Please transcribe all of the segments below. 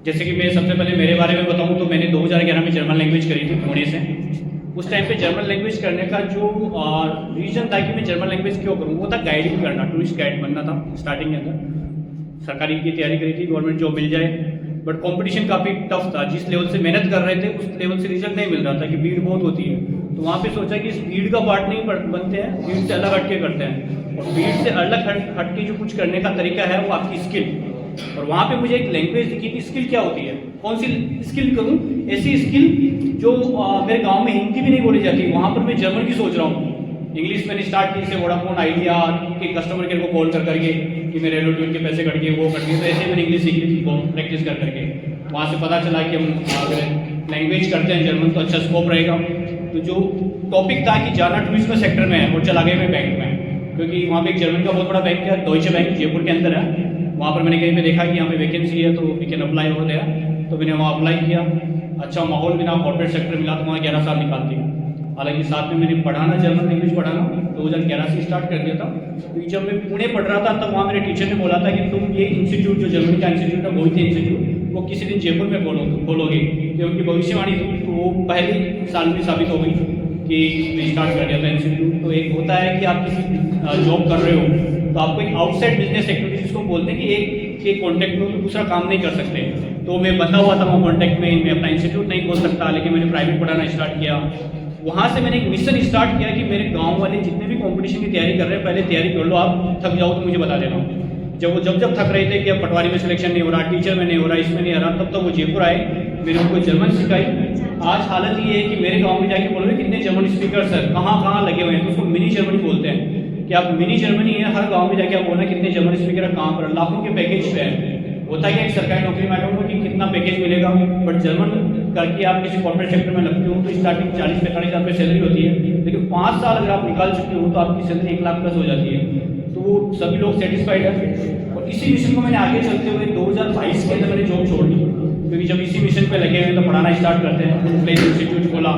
जैसे कि मैं सबसे पहले मेरे बारे में बताऊं तो मैंने 2011 में जर्मन लैंग्वेज करी थी पुणे से। उस टाइम पे जर्मन लैंग्वेज करने का जो रीज़न था कि मैं जर्मन लैंग्वेज क्यों करूँ, वो था गाइडिंग करना, टूरिस्ट गाइड बनना था स्टार्टिंग के अंदर। सरकारी की तैयारी करी थी, गवर्नमेंट जॉब मिल जाए, बट कंपटीशन काफ़ी टफ था। जिस लेवल से मेहनत कर रहे थे उस लेवल से रिजल्ट नहीं मिल रहा था कि भीड़ बहुत होती है। तो वहाँ पे सोचा कि इस भीड़ का पार्ट नहीं बनते हैं, भीड़ से अलग हट के करते हैं। और भीड़ से अलग हट के जो कुछ करने का तरीका है वो आपकी स्किल। और वहाँ पे मुझे एक लैंग्वेज दिखी कि स्किल क्या होती है, कौन सी स्किल करूँ। ऐसी स्किल जो मेरे गांव में हिंदी भी नहीं बोली जाती, वहाँ पर मैं जर्मन की सोच रहा हूँ। इंग्लिश मैंने स्टार्ट की, जैसे वोडाफोन आइडिया के कस्टमर केयर को कॉल कर करके कि मेरे रेलवे के पैसे कट गए, वो कट गए। तो ऐसे मैंने इंग्लिश सीखी थी प्रैक्टिस कर करके। वहाँ से पता चला कि हम अगर लैंग्वेज करते हैं जर्मन तो अच्छा स्कोप रहेगा। तो जो टॉपिक था कि जाना टूरिज्म सेक्टर में है और चला गया मैं बैंक में, क्योंकि वहाँ पे एक जर्मन का बहुत बड़ा बैंक है, डॉइचे बैंक, जयपुर के अंदर है। वहाँ पर मैंने कहीं पे देखा कि यहाँ पे वैकेंसी है तो वी कैन अप्लाई हो गया। तो मैंने वहाँ अप्लाई किया, अच्छा माहौल मिला, कॉर्पोरेट सेक्टर मिला, तो वहाँ 11 साल निकाल दिया। हालांकि साथ में मैंने पढ़ाना, जर्मन लैंग्वेज पढ़ाना 2011 से स्टार्ट कर दिया था। तो जब मैं पुणे पढ़ रहा था तब वहाँ मेरे टीचर ने बोला था कि तुम ये इंस्टीट्यूट, जो जर्मनी का इंस्टीट्यूट है, वही थे इंस्टीट्यूट, वो किसी दिन जयपुर में खोलोगे। कि उनकी भविष्यवाणी थी, तो वो पहले साल में साबित हो गई कि मैं स्टार्ट कर दिया था इंस्टीट्यूट। तो एक होता है कि आप किसी जॉब कर रहे हो तो आपको एक आउटसाइड बिजनेस एक्टिविटी जिसको बोलते हैं कि एक के कॉन्टैक्ट में तो दूसरा काम नहीं कर सकते। तो मैं बंधा हुआ था वहाँ कॉन्टैक्ट में, मैं अपना इंस्टीट्यूट नहीं खोल सकता, लेकिन मैंने प्राइवेट पढ़ाना स्टार्ट किया। वहाँ से मैंने एक मिशन स्टार्ट किया कि मेरे गांव वाले जितने भी कंपटीशन की तैयारी कर रहे हैं, पहले तैयारी कर लो, आप थक जाओ तो मुझे बता देना। जब थक रहे थे कि अब पटवारी में सिलेक्शन नहीं हो रहा, टीचर में नहीं हो रहा, इसमें नहीं हो रहा, तब वो जयपुर आए, मैंने उनको जर्मन सिखाई। आज हालत ये है कि मेरे गाँव में जाके बोलोगे कितने जर्मन स्पीकर सर कहाँ लगे हुए हैं, तो उसको मिनी जर्मनी बोलते हैं कि आप मिनी जर्मनी है। हर गांव में जाके आप बोलना कितने जर्मन स्पीकर है, कहाँ पर, लाखों के पैकेज पे है। होता है कि एक सरकारी नौकरी में आऊँगा कि कितना पैकेज मिलेगा, बट जर्मन करके आप किसी कॉर्पोरेट सेक्टर में लगते हो तो स्टार्टिंग 40-45 हज़ार रुपये सैलरी होती है, लेकिन 5 साल अगर आप निकाल चुके हो तो आपकी सैलरी 1 लाख प्लस हो जाती है। तो वो सभी लोग सेटिस्फाइड है। और इसी मिशन को मैंने आगे चलते हुए 2022 के अंदर मैंने जॉब छोड़ दी, क्योंकि जब इसी मिशन पे लगे हुए तो पढ़ाना स्टार्ट करते हैं, प्लेस इंस्टीट्यूट खोला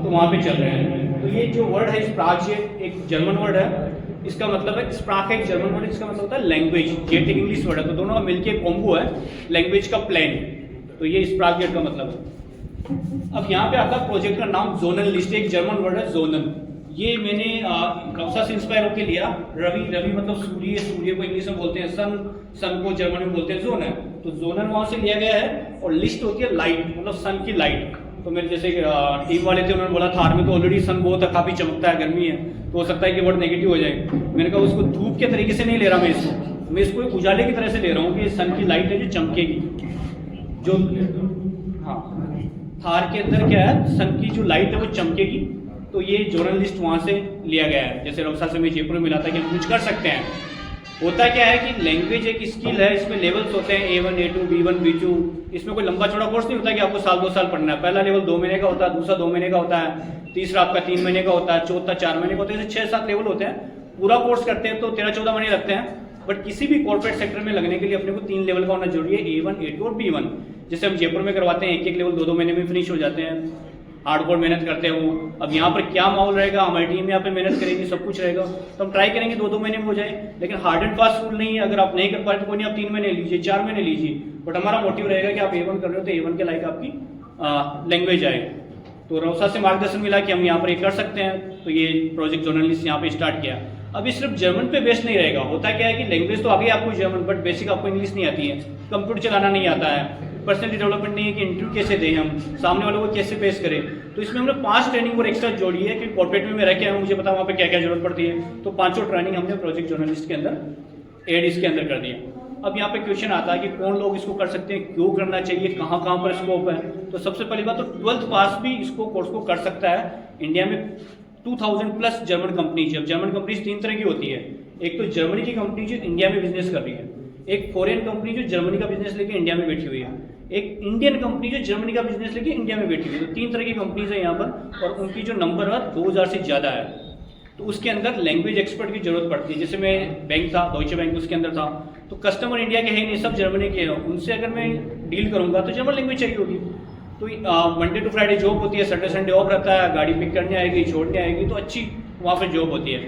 तो वहाँ पे चल रहे हैं। तो ये जो वर्ड है स्प्राच, एक जर्मन वर्ड है, इसका मतलब है स्प्राक है एक जर्मन वर्ड, इसका मतलब होता है लैंग्वेज। जेट एक इंग्लिश वर्ड है, तो दोनों का मिलके कॉम्बो है लैंग्वेज का प्लान। तो ये स्प्राक जेट का मतलब है। अब यहाँ पे आपका प्रोजेक्ट का नाम जोनल लिस्ट, एक जर्मन वर्ड है जोनल। ये मैंने रक्षा से इंस्पायर होकर लिया। रवि मतलब सूर्य, सूर्य को इंग्लिश में बोलते हैं सन, सन को जर्मन में बोलते हैं जोन है, तो जोनल वहाँ से लिया गया है। और लिस्ट होती है लाइट, मतलब सन की लाइट। तो मेरे जैसे टीम वाले थे, उन्होंने बोला थार में तो ऑलरेडी सन बहुत है, काफ़ी चमकता है, गर्मी है, तो हो सकता है कि वर्ड नेगेटिव हो जाए। मैंने कहा उसको धूप के तरीके से नहीं ले रहा मैं इसको एक उजाले की तरह से ले रहा हूँ कि सन की लाइट है जो चमकेगी। जो हाँ, थार के अंदर क्या है, सन की जो लाइट है वो चमकेगी। तो ये जर्नलिस्ट वहाँ से लिया गया है। जैसे रक्षा से मैं जयपुर में मिला था कि हम कुछ कर सकते हैं। होता क्या है कि लैंग्वेज एक स्किल है, इसमें लेवल्स होते हैं A1 A2 B1 B2। इसमें कोई लंबा चौड़ा कोर्स नहीं होता कि आपको साल 2 साल पढ़ना है। पहला लेवल 2 महीने का होता है, दूसरा 2 महीने का होता है, तीसरा आपका 3 महीने का होता है, चौथा 4 महीने का होता है। ऐसे 6-7 लेवल होते हैं। पूरा कोर्स करते हैं तो 13-14 महीने लगते हैं। बट किसी भी कॉर्पोरेट सेक्टर में लगने के लिए अपने को 3 लेवल का होना जरूरी है, A1 A2 और B1। जैसे हम जयपुर में करवाते हैं, एक लेवल 2-2 महीने में फिनिश हो जाते हैं, हार्डकोर मेहनत करते हो। अब यहाँ पर क्या माहौल रहेगा, हमारी टीम यहाँ पे मेहनत करेगी, सब कुछ रहेगा, तो हम ट्राई करेंगे 2-2 महीने में हो जाए। लेकिन हार्ड एंड फास्ट रूल नहीं है, अगर आप नहीं कर पाए तो कोई नहीं, आप 3 महीने लीजिए, 4 महीने लीजिए, बट हमारा मोटिव रहेगा कि आप A1 कर रहे हो तो A1 के लायक आपकी लैंग्वेज आए। तो रौसा से मार्गदर्शन मिला कि हम यहाँ पर ये कर सकते हैं, तो ये प्रोजेक्ट जर्नलिस्ट यहाँ पे स्टार्ट किया। अब ये सिर्फ जर्मन पे बेस्ड नहीं रहेगा। होता क्या है कि लैंग्वेज तो आगे आपको जर्मन, बट बेसिक आपको इंग्लिश नहीं आती है, कंप्यूटर चलाना नहीं आता है, पर्सनैलिटी डेवलपमेंट नहीं है कि इंटरव्यू कैसे दें, हम सामने वालों को कैसे पेश करें। तो इसमें हमने 5 ट्रेनिंग और एक्स्ट्रा जोड़ी है कि कॉर्पोरेट में मैं रह के आया हूँ, मुझे पता वहाँ पे क्या क्या जरूरत पड़ती है। तो 5 ट्रेनिंग हमने प्रोजेक्ट जर्नलिस्ट के अंदर एड इसके अंदर कर दिया। अब यहाँ पे क्वेश्चन आता है कि कौन लोग इसको कर सकते हैं, क्यों करना चाहिए, कहाँ कहाँ पर स्कोप है। तो सबसे पहली बात तो 12th पास भी इसको कोर्स को कर सकता है। इंडिया में 2000 प्लस जर्मन कंपनीज है। जर्मन कंपनीज 3 तरह की होती है, एक तो जर्मनी की कंपनी जो इंडिया में बिजनेस कर रही है, एक फॉरेन कंपनी जो जर्मनी का बिजनेस लेके इंडिया में बैठी हुई है, एक इंडियन कंपनी जो जर्मनी का बिजनेस लेके इंडिया में बैठी हुई है। तो 3 तरह की कंपनीज है यहाँ पर, और उनकी जो नंबर है 2000 से ज़्यादा है। तो उसके अंदर लैंग्वेज एक्सपर्ट की जरूरत पड़ती है। जैसे मैं बैंक था, डॉइचे बैंक, उसके अंदर था, तो कस्टमर इंडिया के है नहीं, सब जर्मनी के हैं। उनसे अगर मैं डील करूँगा तो जर्मन लैंग्वेज चाहिए होगी। तो मंडे टू फ्राइडे जॉब होती है, सैटरडे संडे ऑफ रहता है, गाड़ी पिक करने आएगी, छोड़ने आएगी, तो अच्छी वहाँ पर जॉब होती है।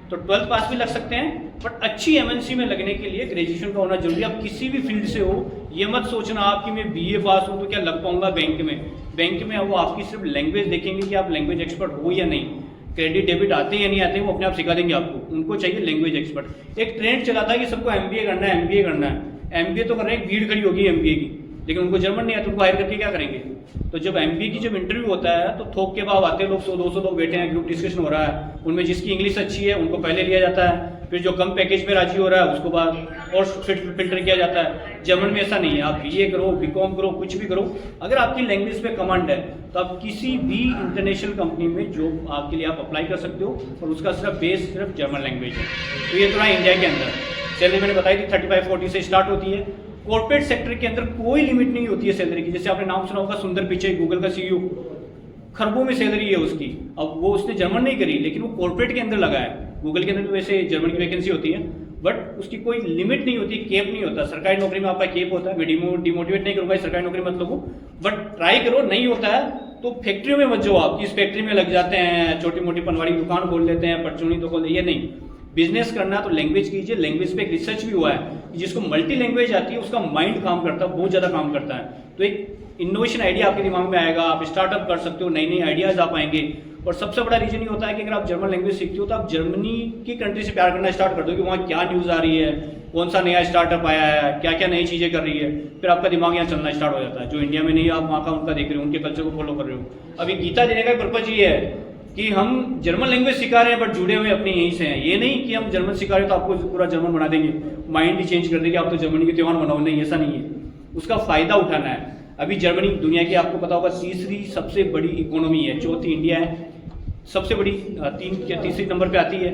तो 12th पास भी लग सकते हैं, बट अच्छी एमएनसी में लगने के लिए ग्रेजुएशन का होना जरूरी है। आप किसी भी फील्ड से हो, ये मत सोचना आप कि मैं बीए पास हूँ तो क्या लग पाऊंगा बैंक में। बैंक में वो आपकी सिर्फ लैंग्वेज देखेंगे कि आप लैंग्वेज एक्सपर्ट हो या नहीं, क्रेडिट डेबिट आते हैं या नहीं आते हैं वो अपने आप सिखा देंगे आपको। उनको चाहिए लैंग्वेज एक्सपर्ट। एक ट्रेंड चला था कि सबको एमबीए करना है, एमबीए करना है, एमबीए तो कर रहे हैं, भीड़ खड़ी होगी एमबीए की, लेकिन उनको जर्मन नहीं आता, उनको हायर करके क्या करेंगे। तो जब एमबीए की जब इंटरव्यू होता है तो थोक के भाव आते हैं लोग, 100-200 लोग बैठे हैं, ग्रुप डिस्कशन हो रहा है, उनमें जिसकी इंग्लिश अच्छी है उनको पहले लिया जाता है, फिर जो कम पैकेज में राजी हो रहा है उसको बाद और फिल्टर किया जाता है। जर्मन में ऐसा नहीं है, आप बीए करो, बीकॉम करो, कुछ भी करो, अगर आपकी लैंग्वेज पे कमांड है तो आप किसी भी इंटरनेशनल कंपनी में जो आपके लिए आप अप्लाई कर सकते हो, और उसका सिर्फ बेस सिर्फ जर्मन लैंग्वेज है। तो ये थोड़ा इंडिया के अंदर सैलरी मैंने बताई थी 35-40 से स्टार्ट होती है। कॉर्पोरेट सेक्टर के अंदर कोई लिमिट नहीं होती है सैलरी की। जैसे आपने नाम सुना होगा सुंदर पिचई, गूगल का सीईओ, खरबों में सैलरी है उसकी। अब वो उसने जर्मन नहीं करी, लेकिन वो कॉर्पोरेट के अंदर लगा है। गूगल के अंदर तो वैसे जर्मन की वैकेंसी होती है, बट उसकी कोई लिमिट नहीं होती, केप नहीं होता। सरकारी नौकरी में आपका केप होता है। मैं डिमोटिवेट नहीं करूंगा सरकारी नौकरी मत लोगो, बट ट्राई करो। नहीं होता है तो फैक्ट्रियों में मत जाओ, आप किस फैक्ट्री में लग जाते हैं, छोटी मोटी पनवाड़ी दुकान खोल लेते हैं, परचूनी तो खोल, ये नहीं। बिजनेस करना तो लैंग्वेज कीजिए। लैंग्वेज पे एक रिसर्च भी हुआ है कि जिसको मल्टी लैंग्वेज आती है उसका माइंड काम करता है, बहुत ज़्यादा काम करता है। तो एक इनोवेशन आइडिया आपके दिमाग में आएगा, आप स्टार्टअप कर सकते हो, नई नई आइडियाज आप आएंगे। और सबसे बड़ा रीजन ये होता है कि अगर आप जर्मन लैंग्वेज सीखते हो तो आप जर्मनी की कंट्री से प्यार करना स्टार्ट कर दो कि वहाँ क्या न्यूज़ आ रही है, कौन सा नया स्टार्टअप आया है, क्या क्या नई चीज़ें कर रही है, फिर आपका दिमाग यहाँ चलना स्टार्ट हो जाता है। जो इंडिया में नहीं, आप वहाँ का उनका देख रहे हो, उनके कल्चर को फॉलो कर रहे हो। अभी गीता देने का पर्पज ये है कि हम जर्मन लैंग्वेज सिखा रहे हैं, बट जुड़े हुए अपने यहीं से हैं। ये नहीं कि हम जर्मन सिखा रहे हैं तो आपको पूरा जर्मन बना देंगे, माइंड ही चेंज कर देंगे, आप तो जर्मनी के त्यौहार मनाओ, नहीं, ऐसा नहीं है। उसका फायदा उठाना है। अभी जर्मनी दुनिया की आपको पता होगा तीसरी सबसे बड़ी इकोनॉमी है, चौथी इंडिया है, सबसे बड़ी तीसरी नंबर पे आती है।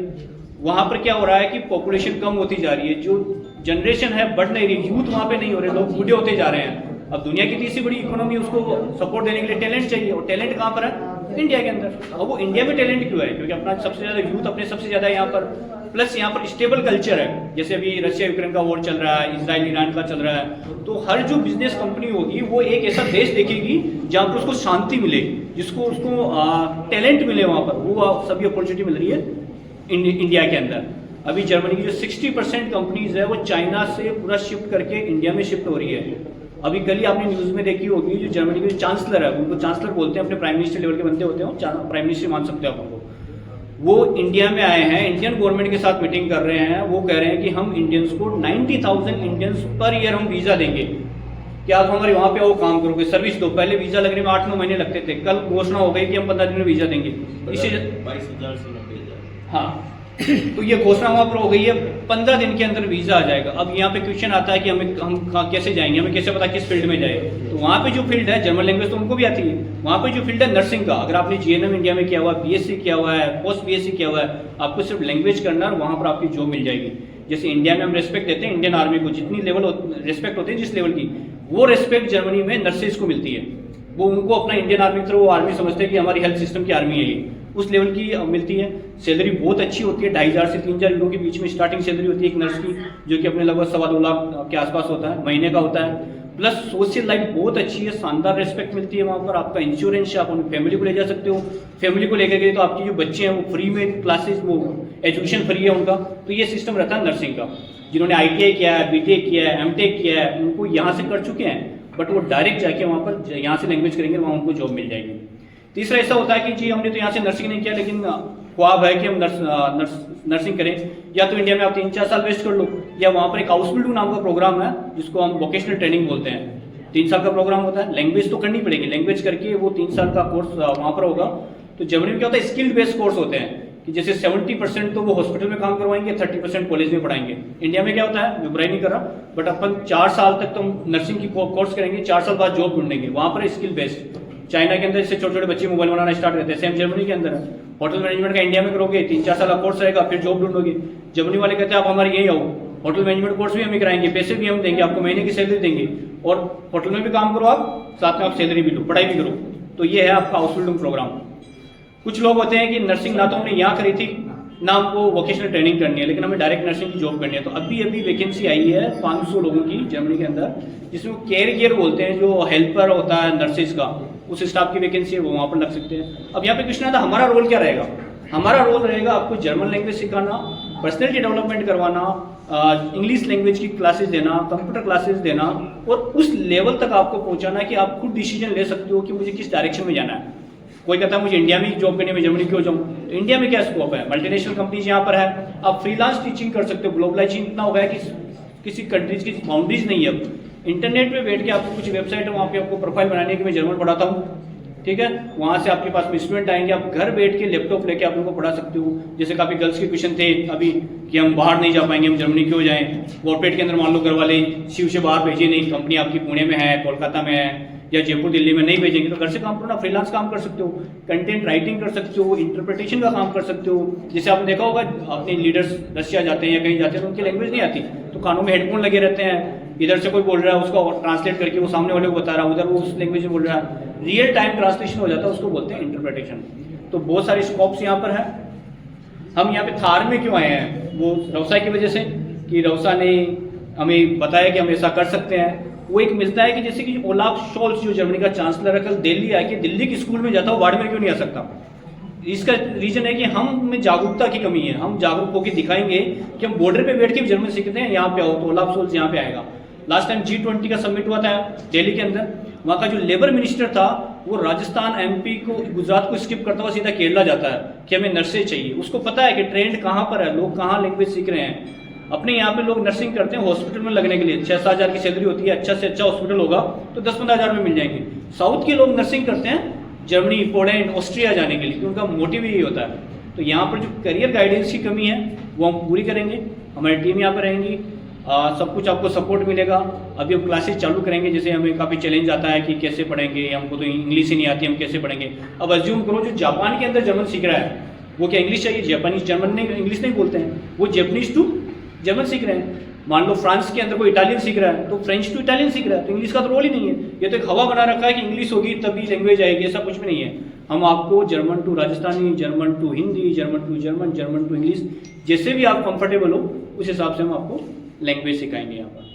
वहाँ पर क्या हो रहा है कि पॉपुलेशन कम होती जा रही है, जो जनरेशन है बढ़ नहीं रही, यूथ वहाँ पे नहीं हो रहे, लोग बूढ़े होते जा रहे हैं। अब दुनिया की तीसरी बड़ी इकोनॉमी, उसको सपोर्ट देने के लिए टैलेंट चाहिए, और टैलेंट कहाँ पर है? इंडिया के अंदर। अब वो इंडिया में टैलेंट क्यों है? क्योंकि अपना सबसे ज़्यादा यूथ अपने सबसे ज़्यादा यहाँ पर, प्लस यहाँ पर स्टेबल कल्चर है। जैसे अभी रशिया यूक्रेन का वॉर चल रहा है, इजराइल ईरान का चल रहा है, तो हर जो बिजनेस कंपनी होगी वो एक ऐसा देश देखेगी जहाँ पर उसको शांति मिले, जिसको उसको टैलेंट मिले, वहाँ पर वो सभी अपॉर्चुनिटी मिल रही है इंडिया के अंदर। अभी जर्मनी की जो 60% कंपनीज है वो चाइना से पूरा शिफ्ट करके इंडिया में शिफ्ट हो रही है। अभी कल ही आपने न्यूज़ में देखी होगी, जो जर्मनी के चांसलर है, उनको चांसलर बोलते हैं, अपने प्राइम मिनिस्टर लेवल के बंदे होते हैं, प्राइम मिनिस्टर मान सकते हैं आप उनको। वो इंडिया में आए हैं, इंडियन गवर्नमेंट के साथ मीटिंग कर रहे हैं। वो कह रहे हैं कि हम इंडियंस को 90,000 इंडियंस पर ईयर हम वीज़ा देंगे कि आप हमारे वहाँ पे आओ, काम करोगे, सर्विस दो। पहले वीज़ा लगने में 8-9 महीने लगते थे, कल घोषणा हो गई कि हम 15 दिन में वीज़ा देंगे। इसी 22,000 से 90,000। हाँ, तो ये घोषणा वहाँ पर हो गई है, 15 दिन के अंदर वीज़ा आ जाएगा। अब यहाँ पे क्वेश्चन आता है कि हम कैसे जाएंगे, हमें कैसे पता किस फील्ड में जाए। तो वहाँ पे जो फील्ड है, जर्मन लैंग्वेज तो उनको भी आती है, वहाँ पे जो फील्ड है नर्सिंग का, अगर आपने जीएनएम इंडिया में किया हुआ है, बीएससी किया हुआ है, पोस्ट बीएससी किया हुआ है, आपको सिर्फ लैंग्वेज करना है और वहाँ पर आपकी जॉब मिल जाएगी। जैसे इंडिया में हम रेस्पेक्ट देते हैं इंडियन आर्मी को, जितनी लेवल रेस्पेक्ट होती है जिस लेवल की, वो रेस्पेक्ट जर्मनी में नर्सेज को मिलती है। वो उनको अपना इंडियन आर्मी की तरह वो आर्मी समझते हैं कि हमारी हेल्थ सिस्टम की आर्मी है ये, उस लेवल की मिलती है। सैलरी बहुत अच्छी होती है, 2,500 से 3,000 यूरो के बीच में स्टार्टिंग सैलरी होती है एक नर्स की, जो कि अपने लगभग 2.25 लाख के आसपास होता है, महीने का होता है। प्लस सोशल लाइफ बहुत अच्छी है, शानदार रेस्पेक्ट मिलती है वहाँ पर। आपका इंश्योरेंस, आप अपनी फैमिली को ले जा सकते हो, फैमिली को लेकर गए तो आपके जो बच्चे हैं वो फ्री में क्लासेस, वो एजुकेशन फ्री है उनका। तो ये सिस्टम रहता है नर्सिंग का। जिन्होंने ITI किया है, BTech किया है, MTech किया है, उनको यहाँ से कर चुके हैं, बट वो डायरेक्ट जाके वहाँ पर यहाँ से लैंग्वेज करेंगे, वहाँ उनको जॉब मिल जाएगी। तीसरा ऐसा होता है कि जी हमने तो यहाँ से नर्सिंग नहीं किया, लेकिन ख्वाब है कि हम नर्सिंग करें, या तो इंडिया में आप 3-4 साल वेस्ट कर लो, या वहाँ पर एक हाउसबिल्ड नाम का प्रोग्राम है जिसको हम वोकेशनल ट्रेनिंग बोलते हैं। 3 साल का प्रोग्राम होता है, लैंग्वेज तो करनी पड़ेगी, लैंग्वेज करके वो 3 साल का कोर्स वहाँ पर होगा। तो जर्मनी में क्या होता है, स्किल्ड बेस्ड कोर्स होते हैं कि जैसे 70% तो वो हॉस्पिटल में काम करवाएंगे, 30% कॉलेज में पढ़ाएंगे। इंडिया में क्या होता है, मैं बुराई नहीं कर रहा, बट अपन 4 साल तक तो हम नर्सिंग की कोर्स करेंगे, 4 साल बाद जॉब ढूंढेंगे। वहाँ पर स्किल बेस्ड, चाइना के अंदर इससे छोटे छोटे बच्चे मोबाइल बनाना स्टार्ट करते हैं, सेम जर्मनी के अंदर है। होटल मैनेजमेंट का इंडिया में करोगे, 3-4 साल का कोर्स रहेगा, फिर जॉब ढूंढोगे। जर्मनी वाले कहते हैं आप हमारे यहीं आओ, होटल मैनेजमेंट कोर्स भी हम कराएंगे, पैसे भी हम देंगे, आपको महीने की सैलरी देंगे, और होटल में भी काम करो आप, साथ में आप सैलरी भी लो, पढ़ाई भी करो। तो ये है आपका हाउसबिल्डिंग प्रोग्राम। कुछ लोग होते हैं कि नर्सिंग ना तो हमने यहाँ करी थी, ना हमको वोकेशनल ट्रेनिंग करनी है, लेकिन हमें डायरेक्ट नर्सिंग की जॉब करनी है। तो अभी वैकेंसी आई है 500 लोगों की जर्मनी के अंदर, जिसमें केयर गियर बोलते हैं, जो हेल्पर होता है नर्सिस का, उस स्टाफ की वैकेंसी है, वो वहाँ पर लग सकते हैं। अब यहाँ पे क्वेश्चन आता है हमारा रोल क्या रहेगा। हमारा रोल रहेगा आपको जर्मन लैंग्वेज सिखाना, पर्सनैलिटी डेवलपमेंट करवाना, इंग्लिश लैंग्वेज की क्लासेस देना, कंप्यूटर क्लासेस देना, और उस लेवल तक आपको पहुंचाना कि आप खुद डिसीजन ले सकते हो कि मुझे किस डायरेक्शन में जाना है। कोई कहता है मुझे इंडिया में जॉब करनी है, मैं जर्मनी क्यों जाऊँ? तो इंडिया में क्या स्कोप है? मल्टीनेशनल कंपनीज यहाँ पर है, आप फ्रीलांस टीचिंग कर सकते हो। ग्लोबलाइजेशन इतना हो गया कि किसी कंट्रीज की बाउंड्रीज नहीं है। अब इंटरनेट पे बैठ के आपको कुछ वेबसाइट है, वहाँ पे आपको प्रोफाइल बनानी है कि मैं जर्मन पढ़ाता हूँ, ठीक है। वहाँ से आपके पास में स्टूडेंट आएंगे, आप घर बैठ के लैपटॉप लेके आप उनको पढ़ा सकते हो। जैसे काफ़ी गर्ल्स के क्वेश्चन थे अभी कि हम बाहर नहीं जा पाएंगे, हम जर्मनी क्यों जाएं? कॉर्पोरेट के अंदर मान लो घर वाले शिव से बाहर भेजे नहीं, कंपनी आपकी पुणे में है, कोलकाता में है, या जयपुर दिल्ली में नहीं भेजेंगे, तो घर से काम करो ना, फ्रीलांस काम कर सकते हो, कंटेंट राइटिंग कर सकते हो, इंटरप्रिटेशन का काम कर सकते हो। जैसे आपने देखा होगा अपने लीडर्स रशिया जाते हैं या कहीं जाते हैं तो उनकी लैंग्वेज नहीं आती, तो कानों में हेडफोन लगे रहते हैं, इधर से कोई बोल रहा है उसको ट्रांसलेट करके वो सामने वाले को बता रहा है, उधर वो उस लैंग्वेज में बोल रहा है, रियल टाइम ट्रांसलेशन हो जाता है, उसको बोलते हैं इंटरप्रिटेशन। तो बहुत सारे स्कोप्स यहाँ पर है। हम यहाँ पे थार में क्यों आए हैं? वो रवसा की वजह से, कि रवसा ने हमें बताया कि हम ऐसा कर सकते हैं। वो एक मिलता है कि जैसे कि ओलाफ शोल्स जो जर्मनी का चांसलर है, कल दिल्ली आके दिल्ली के स्कूल में जाता हूँ, वार्ड में क्यों नहीं आ सकता? इसका रीजन है कि हम में जागरूकता की कमी है। हम जागरूक होकर दिखाएंगे कि हम बॉर्डर पे बैठ के जर्मन सीखते हैं, यहाँ पे आओ तो ओलाफ शोल्स यहाँ पे आएगा। लास्ट टाइम G20 का समिट हुआ था दिल्ली के अंदर, वहाँ का जो लेबर मिनिस्टर था वो राजस्थान MP को गुजरात को स्किप करता हुआ सीधा केरला जाता है कि हमें नर्सें चाहिए। उसको पता है कि ट्रेंड कहाँ पर है, लोग कहाँ लैंग्वेज सीख रहे हैं। अपने यहाँ पे लोग नर्सिंग करते हैं हॉस्पिटल में लगने के लिए, 6-7 हज़ार की सैलरी होती है, अच्छा से अच्छा हॉस्पिटल होगा तो 10-15 हज़ार में मिल जाएंगे। साउथ के लोग नर्सिंग करते हैं जर्मनी, पोलैंड, ऑस्ट्रिया जाने के लिए, क्योंकि उनका मोटिव यही होता है। तो यहाँ पर जो करियर गाइडेंस की कमी है वो हम पूरी करेंगे, हमारी टीम यहाँ पर रहेंगी, सब कुछ आपको सपोर्ट मिलेगा। अभी हम क्लासेस चालू करेंगे, जैसे हमें काफ़ी चैलेंज आता है कि कैसे पढ़ेंगे, हमको तो इंग्लिश ही नहीं आती, हम कैसे पढ़ेंगे। अब अज्यूम करो जो जापान के अंदर जर्मन सीख रहा है वो क्या इंग्लिश चाहिए? जापानीज जर्मन नहीं, इंग्लिश नहीं बोलते हैं, वो जैपनीज टू जर्मन सीख रहे हैं। मान लो फ्रांस के अंदर कोई इटालियन सीख रहा है तो फ्रेंच टू इटालियन सीख रहा है, तो इंग्लिश का तो रोल ही नहीं है। ये तो एक हवा बना रखा है कि इंग्लिश होगी तभी लैंग्वेज आएगी, ऐसा कुछ भी नहीं है। हम आपको German to Rajasthani, German to Hindi, German to German, German to English, जैसे भी आप कंफर्टेबल हो उस हिसाब से हम आपको लैंग्वेज सिखाएंगे यहाँ पर।